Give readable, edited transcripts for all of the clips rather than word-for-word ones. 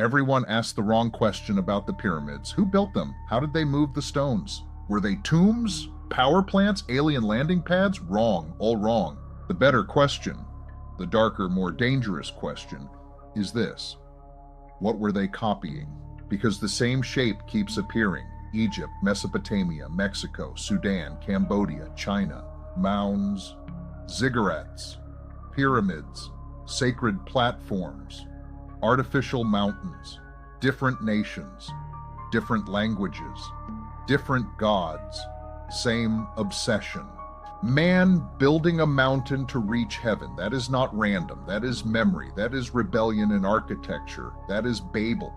Everyone asked the wrong question about the pyramids. Who built them? How did they move the stones? Were they tombs? Power plants? Alien landing pads? Wrong, all wrong. The better question, the darker, more dangerous question, is this. What were they copying? Because the same shape keeps appearing. Egypt, Mesopotamia, Mexico, Sudan, Cambodia, China, mounds, ziggurats, pyramids, sacred platforms, artificial mountains, different nations, different languages, different gods, same obsession. Man building a mountain to reach heaven. That is not random. That is memory. That is rebellion in architecture. That is Babel,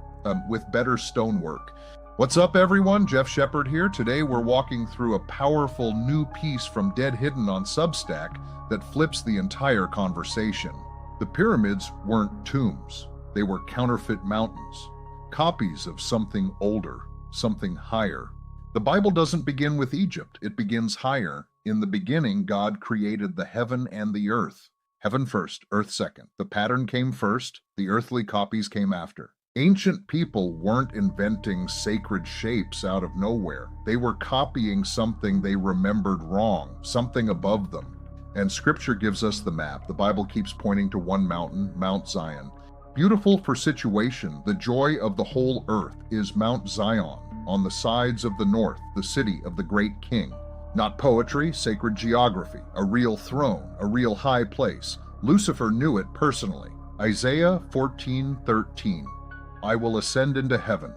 with better stonework. What's up, everyone? Jeff Shepard here. Today we're walking through a powerful new piece from Dead Hidden on Substack that flips the entire conversation. The pyramids weren't tombs. They were counterfeit mountains, copies of something older, something higher. The Bible doesn't begin with Egypt. It begins higher. In the beginning, God created the heaven and the earth. Heaven first, earth second. The pattern came first, the earthly copies came after. Ancient people weren't inventing sacred shapes out of nowhere. They were copying something they remembered wrong, something above them. And Scripture gives us the map. The Bible keeps pointing to one mountain, Mount Zion. Beautiful for situation, the joy of the whole earth is Mount Zion, on the sides of the north, the city of the great king. Not poetry, sacred geography, a real throne, a real high place. Lucifer knew it personally. Isaiah 14:13. I will ascend into heaven.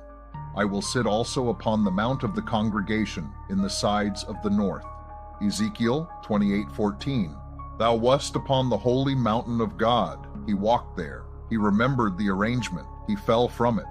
I will sit also upon the mount of the congregation in the sides of the north. Ezekiel 28:14. Thou wast upon the holy mountain of God. He walked there. He remembered the arrangement. He fell from it.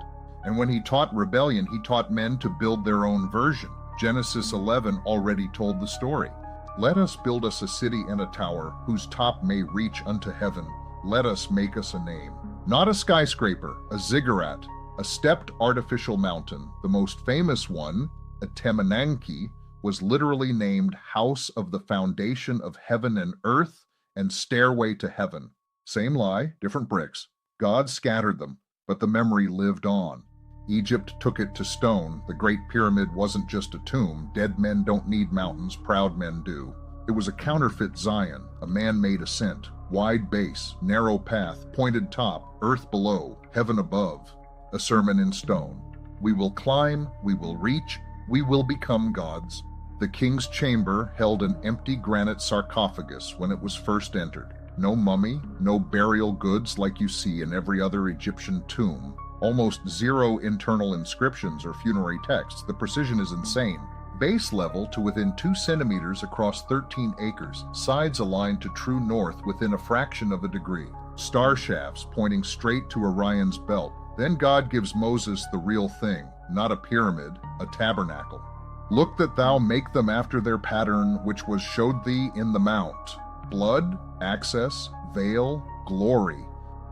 And when he taught rebellion, he taught men to build their own version. Genesis 11 already told the story. Let us build us a city and a tower, whose top may reach unto heaven. Let us make us a name. Not a skyscraper, a ziggurat, a stepped artificial mountain. The most famous one, Atemananki, was literally named House of the Foundation of Heaven and Earth and Stairway to Heaven. Same lie, different bricks. God scattered them, but the memory lived on. Egypt took it to stone. The Great Pyramid wasn't just a tomb. Dead men don't need mountains, proud men do. It was a counterfeit Zion, a man-made ascent. Wide base, narrow path, pointed top, earth below, heaven above. A sermon in stone. We will climb, we will reach, we will become gods. The king's chamber held an empty granite sarcophagus when it was first entered. No mummy, no burial goods like you see in every other Egyptian tomb. Almost zero internal inscriptions or funerary texts. The precision is insane. Base level to within 2 centimeters across 13 acres. Sides aligned to true north within a fraction of a degree. Star shafts pointing straight to Orion's belt. Then God gives Moses the real thing, not a pyramid, a tabernacle. Look that thou make them after their pattern which was showed thee in the mount. Blood, access, veil, glory.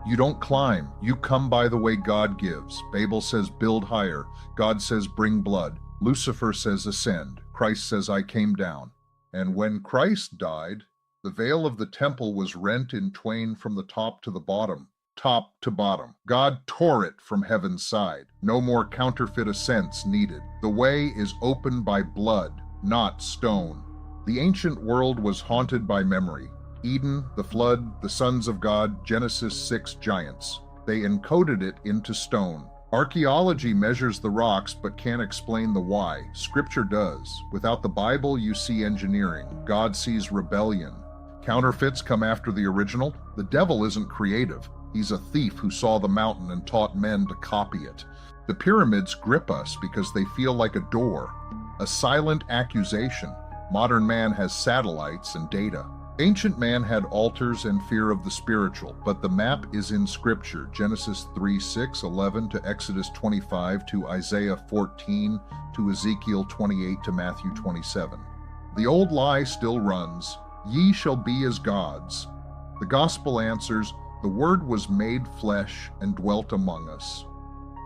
You don't climb, you come by the way God gives. Babel says build higher. God says bring blood. Lucifer says ascend. Christ says I came down. And when Christ died, the veil of the temple was rent in twain from the top to the bottom. Top to bottom. God tore it from heaven's side. No more counterfeit ascents needed. The way is opened by blood, not stone. The ancient world was haunted by memory. Eden, the flood, the sons of God, Genesis 6 giants. They encoded it into stone. Archaeology measures the rocks but can't explain the why. Scripture does. Without the Bible, you see engineering. God sees rebellion. Counterfeits come after the original. The devil isn't creative. He's a thief who saw the mountain and taught men to copy it. The pyramids grip us because they feel like a door, a silent accusation. Modern man has satellites and data. Ancient man had altars and fear of the spiritual, but the map is in Scripture, Genesis 3:6-11 to Exodus 25 to Isaiah 14 to Ezekiel 28 to Matthew 27. The old lie still runs, ye shall be as gods. The gospel answers, the Word was made flesh and dwelt among us.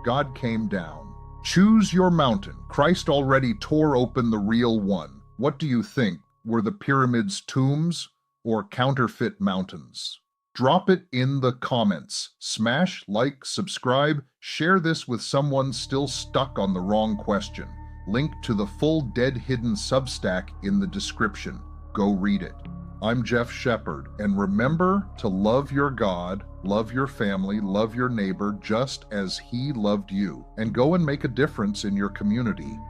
God came down. Choose your mountain. Christ already tore open the real one. What do you think? Were the pyramids tombs or counterfeit mountains? Drop it in the comments. Smash, like, subscribe, share this with someone still stuck on the wrong question. Link to the full Dead Hidden Substack in the description. Go read it. I'm Jeff Shepard, and remember to love your God, love your family, love your neighbor just as he loved you, and go and make a difference in your community.